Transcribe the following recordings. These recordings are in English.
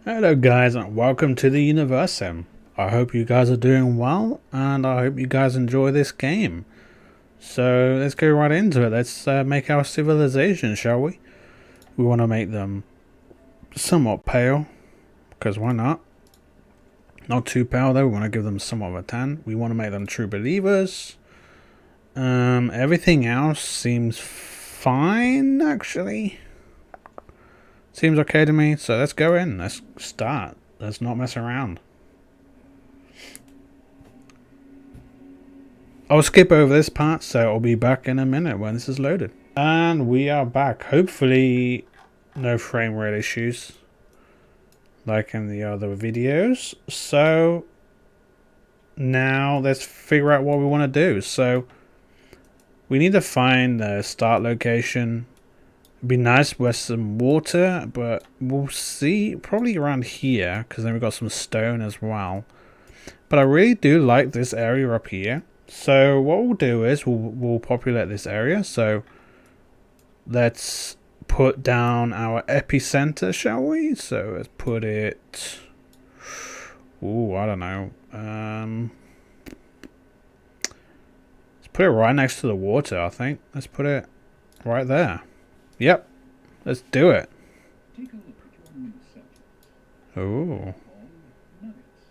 Hello guys and welcome to the Universim. I hope you guys are doing well and I hope you guys enjoy this game. So let's go right into it. Let's make our civilization, shall we? We want to make them somewhat pale, because why not? Not too pale though, we want to give them somewhat of a tan. We want to make them true believers. Everything else seems fine actually. Seems okay to me, so let's go in. Let's start. Let's not mess around. I'll skip over this part, so I'll be back in a minute when this is loaded. And we are back. Hopefully, no frame rate issues like in the other videos. So, now let's figure out what we want to do. So, we need to find the start location. It'd be nice with some water, but we'll see. Probably around here, because then we've got some stone as well. But I really do like this area up here. So what we'll do is we'll populate this area. So let's put down our epicenter, shall we? So let's put it. Ooh, I don't know. Let's put it right next to the water. I think. Let's put it right there. Yep. Let's do it. Take a look at your new subjects. Ooh. Nuggets,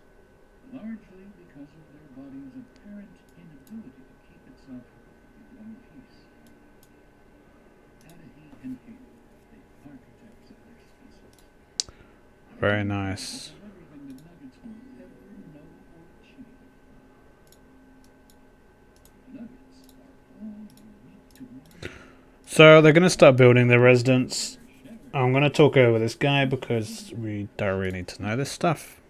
largely because of their body's apparent inability to keep itself in one piece. Adahi and Pier, the architects of their species. Very nice. Everything the nuggets will ever know or achieve. Nuggets are all unique to one. So they're going to start building their residence. I'm going to talk over this guy because we don't really need to know this stuff.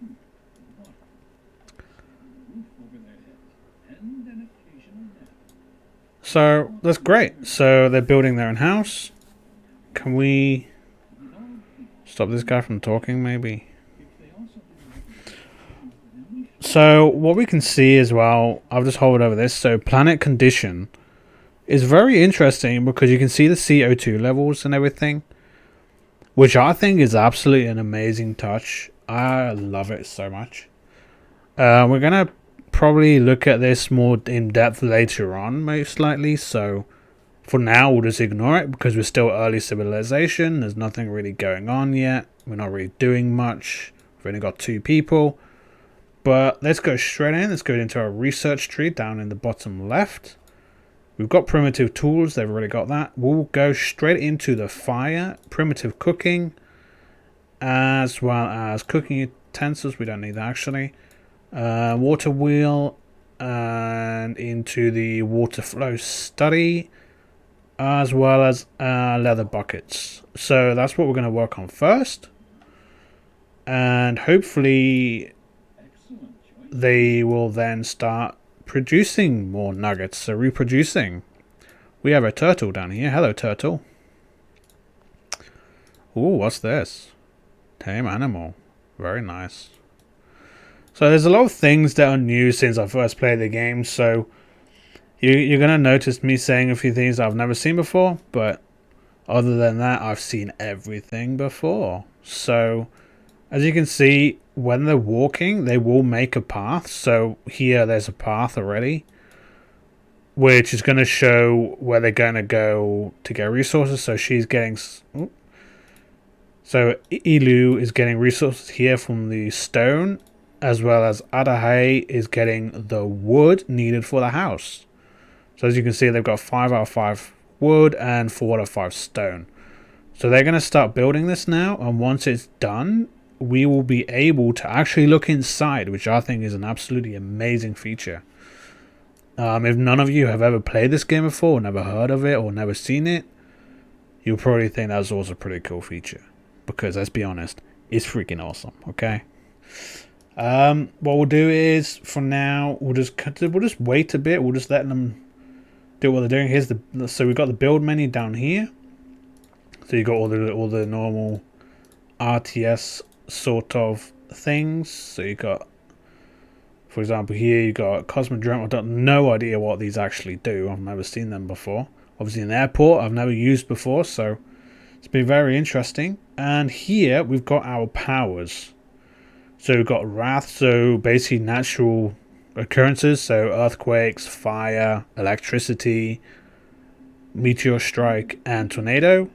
So that's great. So they're building their own house. Can we stop this guy from talking maybe? So what we can see as well, I'll just hold over this. So planet condition is very interesting because you can see the CO2 levels and everything, which I think is absolutely an amazing touch. I love it so much. We're going to probably look at this more in depth later on, most likely. So for now, we'll just ignore it because we're still early civilization. There's nothing really going on yet. We're not really doing much. We've only got 2 people. But let's go straight in. Let's go into our research tree down in the bottom left. We've got primitive tools. They've already got that. We'll go straight into the fire, primitive cooking, as well as cooking utensils. We don't need that actually. Water wheel, and into the water flow study, as well as leather buckets. So that's what we're going to work on first, and hopefully they will then start producing more nuggets. So reproducing. We have a turtle down here. Hello, turtle. Ooh, what's this? Tame animal. Very nice. So there's a lot of things that are new since I first played the game. So you're going to notice me saying a few things I've never seen before. But other than that, I've seen everything before. So as you can see, when they're walking, they will make a path. So here there's a path already, which is going to show where they're going to go to get resources. So she's getting... So Ilu is getting resources here from the stone, as well as Adahe is getting the wood needed for the house. So as you can see, they've got 5 out of 5 wood and 4 out of 5 stone. So they're going to start building this now, and once it's done, we will be able to actually look inside, which I think is an absolutely amazing feature. If none of you have ever played this game before, or never heard of it, or never seen it, you'll probably think that's also a pretty cool feature. Because let's be honest, it's freaking awesome, okay? What we'll do is, for now, we'll just wait a bit. We'll just let them do what they're doing. So we've got the build menu down here. So you've got all the normal RTS sort of things. So you got, for example, here you got Cosmodrome. I don't no idea what these actually do. I've never seen them before. Obviously an airport I've never used before, so it's been very interesting. And here we've got our powers. So we've got wrath, so basically natural occurrences, so earthquakes, fire, electricity, meteor strike, and tornado.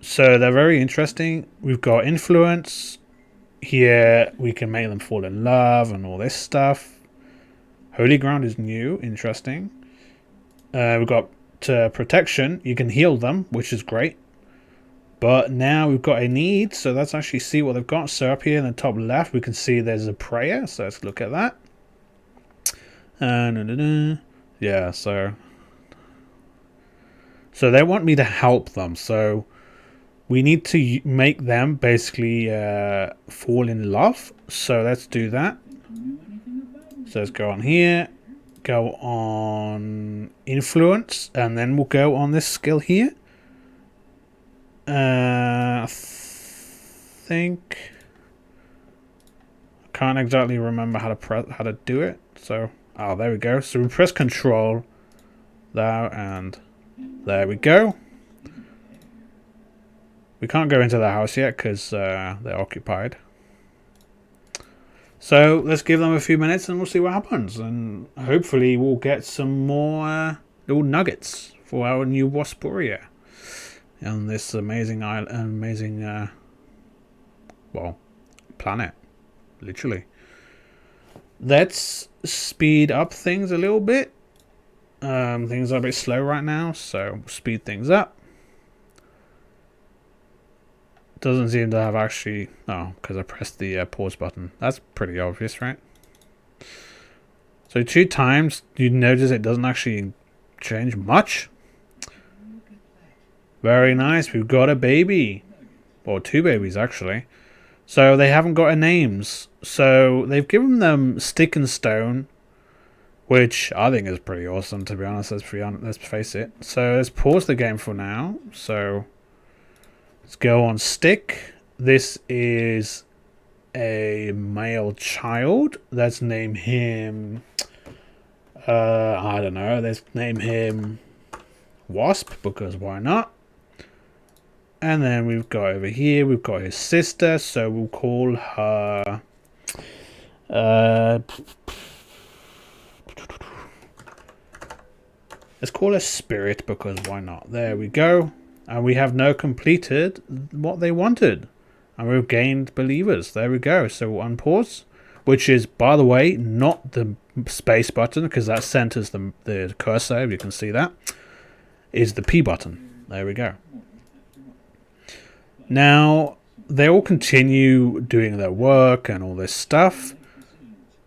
So they're very interesting. We've got influence. Here we can make them fall in love and all this stuff. Holy ground is new, interesting. We've got protection. You can heal them, which is great. But now we've got a need, so let's actually see what they've got. So up here in the top left, we can see there's a prayer. So let's look at that. Yeah, so they want me to help them. So we need to make them basically fall in love. So let's do that. So let's go on here, go on influence, and then we'll go on this skill here. I think I can't exactly remember how to do it. So there we go. So we press Control there, and there we go. We can't go into the house yet because they're occupied. So let's give them a few minutes and we'll see what happens. And hopefully we'll get some more little nuggets for our new Wasporian on this amazing island, well, planet, literally. Let's speed up things a little bit. Things are a bit slow right now, so we'll speed things up. Doesn't seem to have actually... Oh, because I pressed the pause button. That's pretty obvious, right? So 2 times, you notice it doesn't actually change much. Very nice. We've got a baby. Or 2 babies, actually. So they haven't got a names. So they've given them Stick and Stone, which I think is pretty awesome, to be honest. Let's face it. So let's pause the game for now. So... let's go on Stick. This is a male child. Let's name him... I don't know. Let's name him Wasp, because why not? And then we've got over here, we've got his sister. So we'll call her... let's call her Spirit, because why not? There we go. And we have now completed what they wanted. And we've gained believers. There we go. So we'll unpause. Which is, by the way, not the space button, because that centers the cursor, if you can see that. Is the P button. There we go. Now, they all continue doing their work and all this stuff.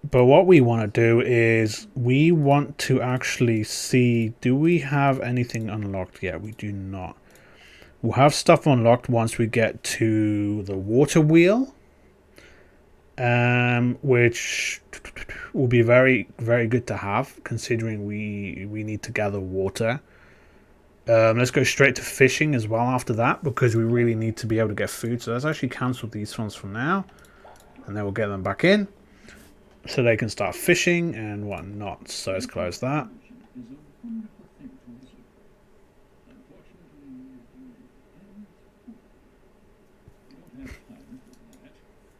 But what we want to do is, we want to actually see, do we have anything unlocked yet? We do not. We'll have stuff unlocked once we get to the water wheel, which will be very, very good to have, considering we need to gather water. Let's go straight to fishing as well after that, because we really need to be able to get food. So let's actually cancel these ones for now, and then we'll get them back in, so they can start fishing and whatnot. So let's close that.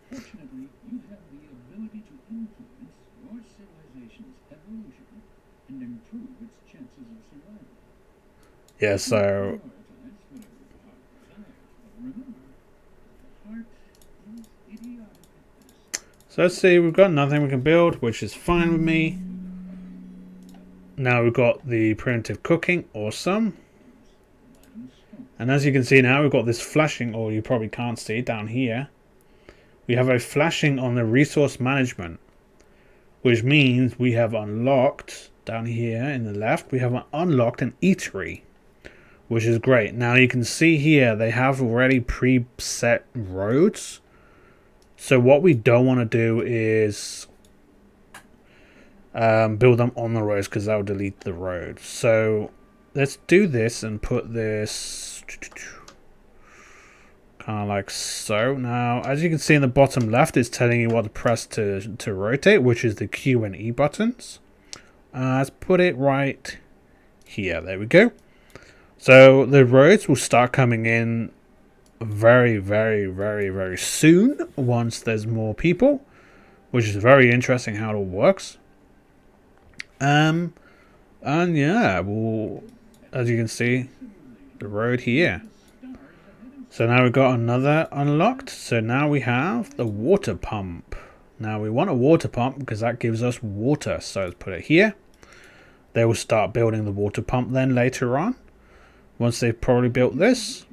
Fortunately, you have the ability to influence your civilization's evolution and improve its chances of survival. Yeah, so... so let's see, we've got nothing we can build, which is fine with me. Now we've got the primitive cooking, awesome. And as you can see now, we've got this flashing, or you probably can't see down here. We have a flashing on the resource management, which means we have unlocked, down here in the left, we have unlocked an eatery, which is great. Now you can see here, they have already preset roads. So what we don't want to do is build them on the roads, because that will delete the road. So let's do this and put this kind of like so. Now, as you can see in the bottom left, it's telling you what to press to rotate, which is the Q and E buttons. Let's put it right here. There we go. So the roads will start coming in very, very, very, very soon once there's more people, which is very interesting how it all works. And yeah, well, as you can see, the road here. So now we've got another unlocked. So now we have the water pump. Now we want a water pump because that gives us water. So let's put it here. They will start building the water pump then later on. Once they've probably built this.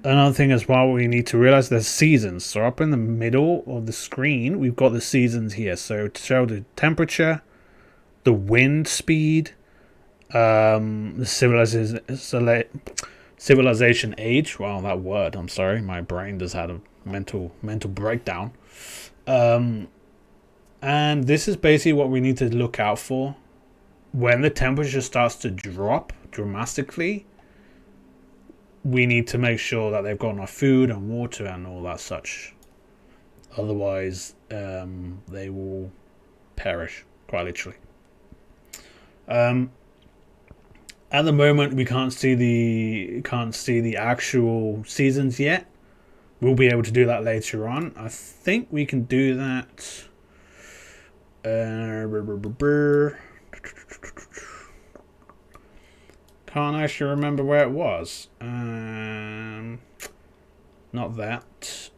Another thing as well, we need to realize there's seasons. So up in the middle of the screen, we've got the seasons here. So to show the temperature, the wind speed, the civilization age. Wow, that word. I'm sorry, my brain just had a mental breakdown. And this is basically what we need to look out for when the temperature starts to drop dramatically. We need to make sure that they've got enough food and water and all that such. Otherwise, they will perish, quite literally. At the moment, we can't see the actual seasons yet. We'll be able to do that later on. I think we can do that. Can't actually remember where it was. Not that.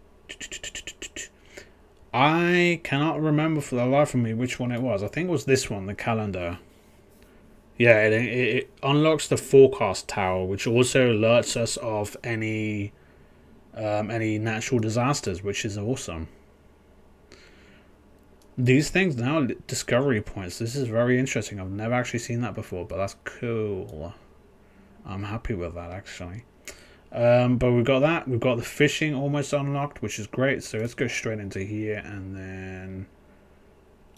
I cannot remember for the life of me which one it was. I think it was this one, the calendar. Yeah, it unlocks the forecast tower, which also alerts us of any natural disasters, which is awesome. These things now discovery points. This is very interesting. I've never actually seen that before, but that's cool. I'm happy with that actually. But we've got that. We've got the fishing almost unlocked, which is great. So let's go straight into here and then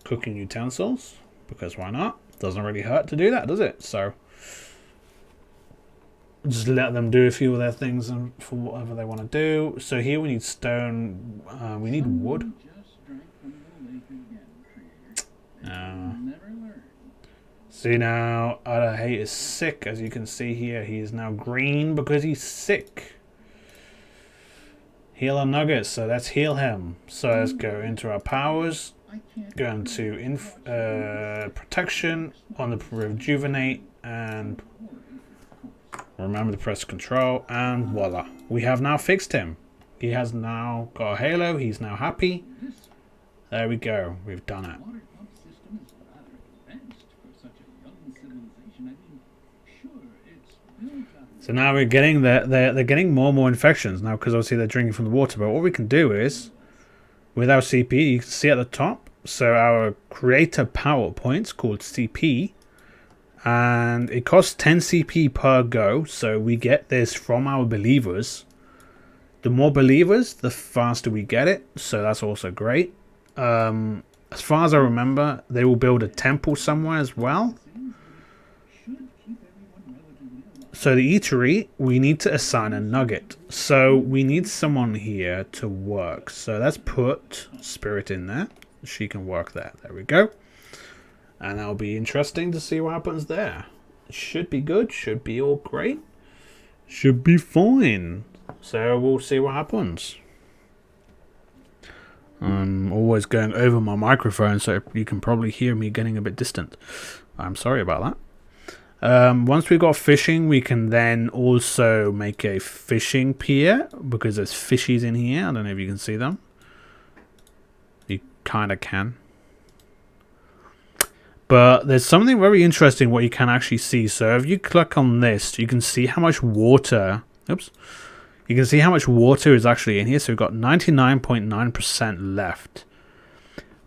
cooking utensils, because why not? Doesn't really hurt to do that, does it? So just let them do a few of their things and for whatever they want to do. So here we need stone. We need wood. See now, Adahate is sick, as you can see here. He is now green because he's sick. Heal our nuggets, so let's heal him. So let's go into our powers. Go into protection on the rejuvenate, and remember to press control, and voila. We have now fixed him. He has now got a halo. He's now happy. There we go. We've done it. So now we're getting they're getting more and more infections now, because obviously they're drinking from the water. But what we can do is, with our CP, you can see at the top, so our creator power points called CP, and it costs 10 CP per go. So we get this from our believers. The more believers, the faster we get it. So that's also great. As far as I remember, they will build a temple somewhere as well. So the eatery, we need to assign a nugget. So we need someone here to work. So let's put Spirit in there. She can work there. There we go. And that'll be interesting to see what happens there. Should be good. Should be all great. Should be fine. So we'll see what happens. I'm always going over my microphone, so you can probably hear me getting a bit distant. I'm sorry about that. Once we've got fishing, we can then also make a fishing pier, because there's fishies in here. I don't know if you can see them. You kind of can. But there's something very interesting what you can actually see. So if you click on this, you can see how much water... Oops. You can see how much water is actually in here. So we've got 99.9% left.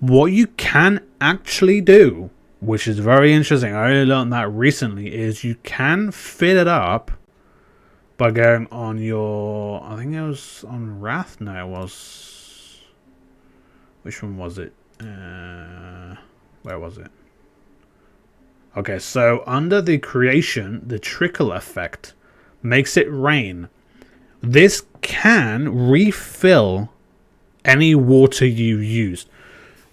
What you can actually do, which is very interesting, I only learned that recently, is you can fill it up by going on your... I think it was on Wrath. No, it was... Which one was it? Where was it? Okay, so under the creation, the trickle effect makes it rain. This can refill any water you used,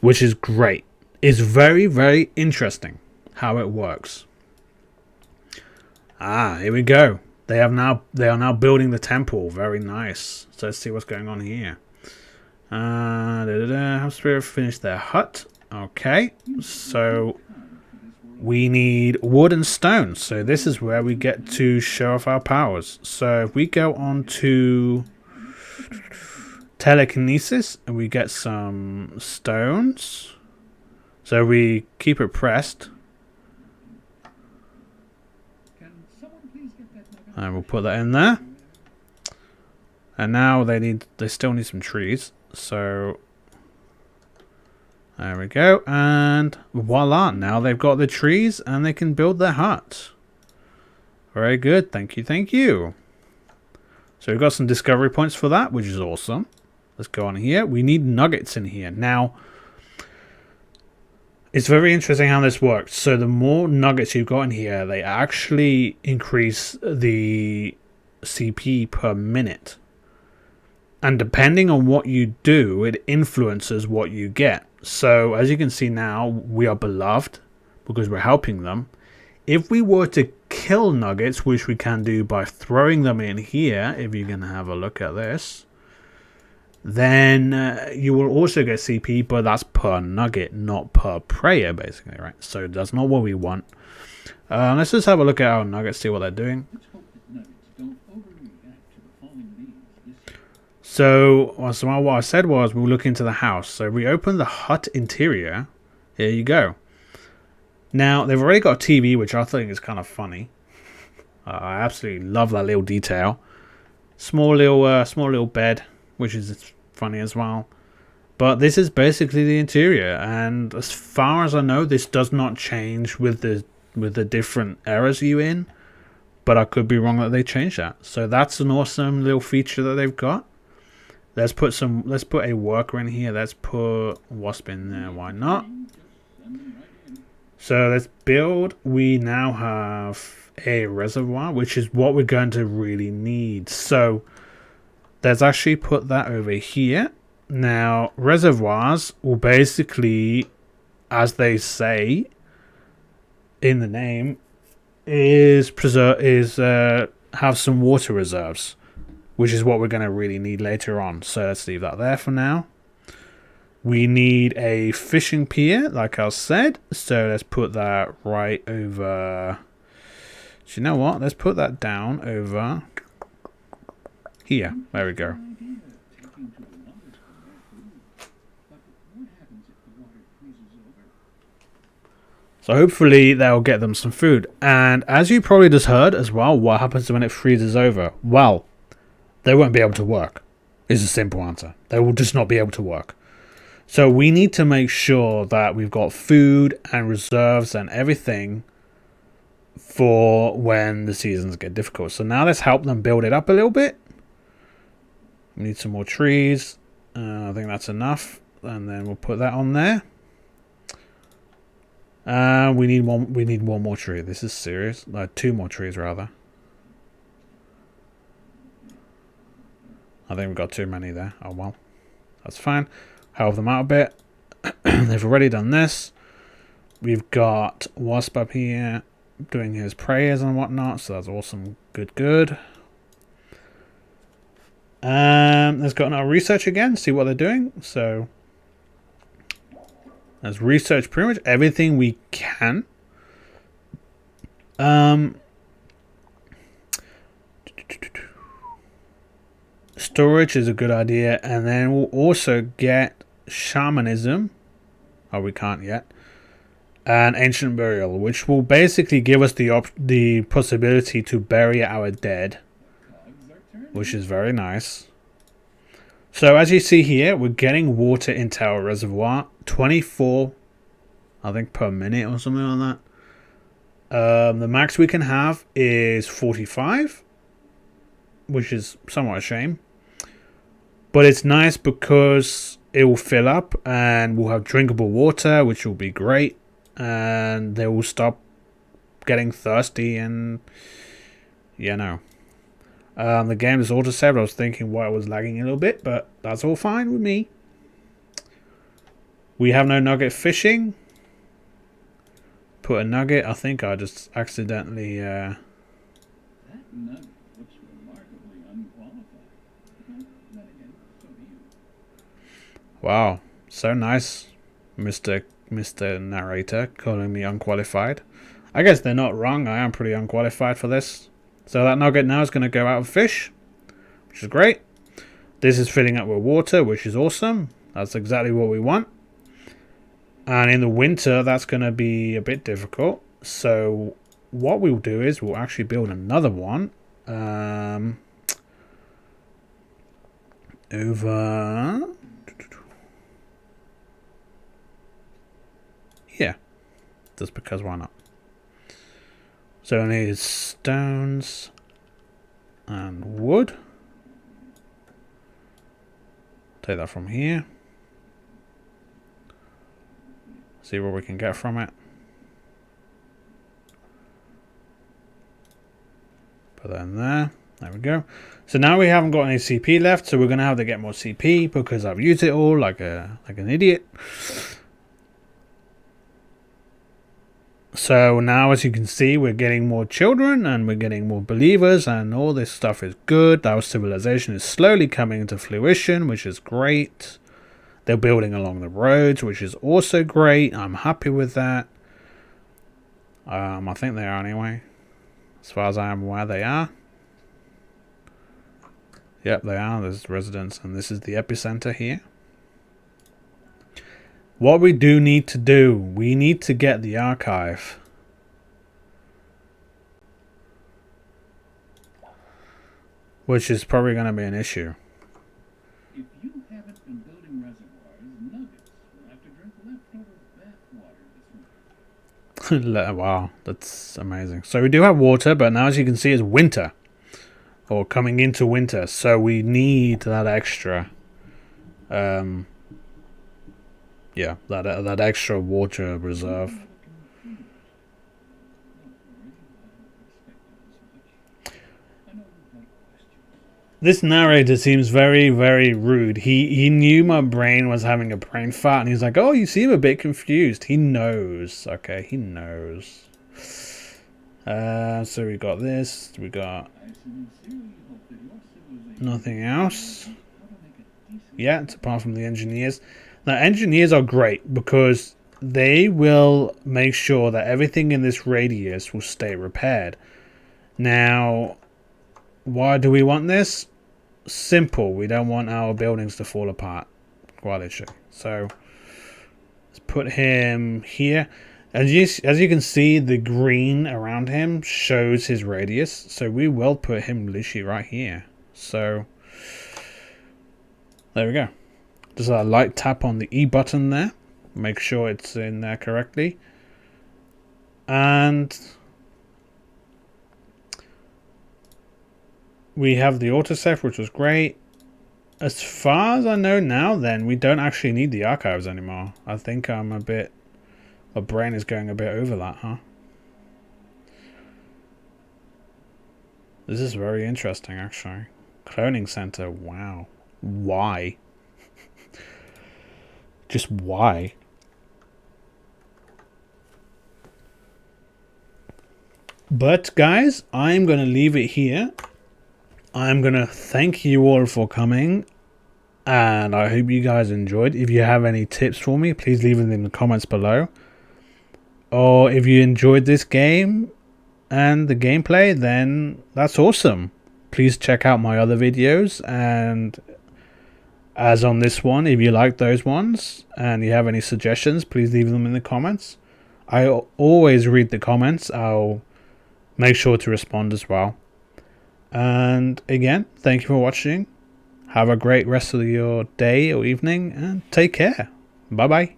which is great. It's very, very interesting how it works. Here we go. They are now building the temple. Very nice. So let's see what's going on here. Have Spirit finish their hut. Okay, so we need wood and stone. So this is where we get to show off our powers. So if we go on to telekinesis and we get some stones. So we keep it pressed. And we'll put that in there. And now they still need some trees. So there we go. And voila, now they've got the trees and they can build their hut. Very good. Thank you. Thank you. So we've got some discovery points for that, which is awesome. Let's go on here. We need nuggets in here. Now, it's very interesting how this works. So the more nuggets you've got in here, they actually increase the CP per minute. And depending on what you do, it influences what you get. So as you can see now, we are beloved because we're helping them. If we were to kill nuggets, which we can do by throwing them in here, if you can have a look at this, then you will also get CP, but that's per nugget, not per prayer, basically, right? So that's not what we want. Let's just have a look at our nuggets, see what they're doing. So what I said was we'll look into the house. So we open the hut interior. Here you go. Now they've already got a TV, which I think is kind of funny. I absolutely love that little detail. Small little bed, which is funny as well. But this is basically the interior, and as far as I know, this does not change with the different eras you're in. But I could be wrong that they changed that. So that's an awesome little feature that they've got. Let's put a worker in here. Let's put wasp in there. Why not? So let's build. We now have a reservoir, which is what we're going to really need. So let's actually put that over here. Now reservoirs will basically, as they say in the name, have some water reserves, which is what we're going to really need later on. So let's leave that there for now. We need a fishing pier, like I said. So let's put that right over. Do you know what? Let's put that down over here. There we go. So hopefully that'll get them some food. And as you probably just heard as well, what happens when it freezes over? Well, they won't be able to work. Is a simple answer. They will just not be able to work. So we need to make sure that we've got food and reserves and everything for when the seasons get difficult. So now let's help them build it up a little bit. We need some more trees. I think that's enough. And then we'll put that on there. We need one more tree. This is serious. Two more trees rather. I think we've got too many there. Oh well. That's fine. Help them out a bit. They've already done this. We've got Wasp up here doing his prayers and whatnot, so that's awesome. Good. Let's go on our research again, see what they're doing. So let's research pretty much everything we can. Storage is a good idea, and then we'll also get shamanism. Oh, we can't yet. And ancient burial, which will basically give us the possibility to bury our dead, which is very nice. So as you see here, we're getting water into our reservoir, 24, I think, per minute or something like that. The max we can have is 45, which is somewhat a shame. But it's nice because it will fill up and we'll have drinkable water, which will be great. And they will stop getting thirsty and, you know. The game is auto saved. I was thinking why it was lagging a little bit, but that's all fine with me. We have no nugget fishing. Put a nugget. I think I just accidentally... That nugget Wow, so nice, Mr. Narrator, calling me unqualified. I guess they're not wrong. I am pretty unqualified for this. So that nugget now is going to go out of fish, which is great. This is filling up with water, which is awesome. That's exactly what we want. And in the winter, that's going to be a bit difficult. So what we'll do is we'll actually build another one. Over here. Just because why not? So I need stones and wood. Take that from here. See what we can get from it. Put that in there. There we go. So now we haven't got any CP left, so we're gonna have to get more CP because I've used it all like an idiot. So now, as you can see, we're getting more children and we're getting more believers, and all this stuff is good. Our civilization is slowly coming into fruition, which is great. They're building along the roads, which is also great. I'm happy with that. I think they are anyway. As far as I am aware, they are. Yep, they are. There's residents, and this is the epicenter here. What we do need to do, we need to get the archive. Which is probably going to be an issue. If you haven't been building reservoirs, nuggets will have to drink leftover bathwater this winter. Wow, that's amazing. So we do have water, but now as you can see, it's winter. Or coming into winter. So we need that extra... yeah, that extra water reserve. This narrator seems very, very rude. He knew my brain was having a brain fart, and he's like, "Oh, you seem a bit confused." He knows. Okay, he knows. So we got this. We got nothing else. Yet, apart from the engineers. Now, engineers are great because they will make sure that everything in this radius will stay repaired. Now, why do we want this? Simple. We don't want our buildings to fall apart. Quite literally. So, let's put him here. As you can see, the green around him shows his radius. So, we will put him literally right here. So, there we go. Just a light tap on the E button there. Make sure it's in there correctly. And we have the autosave, which was great. As far as I know now, then, we don't actually need the archives anymore. I think my brain is going a bit over that, huh? This is very interesting, actually. Cloning center, wow. Why? Just why? But guys, I'm going to leave it here. I'm going to thank you all for coming. And I hope you guys enjoyed. If you have any tips for me, please leave them in the comments below. Or if you enjoyed this game and the gameplay, then that's awesome. Please check out my other videos, and as on this one, if you like those ones and you have any suggestions, please leave them in the comments. I always read the comments. I'll make sure to respond as well. And again, thank you for watching. Have a great rest of your day or evening, and take care. Bye bye.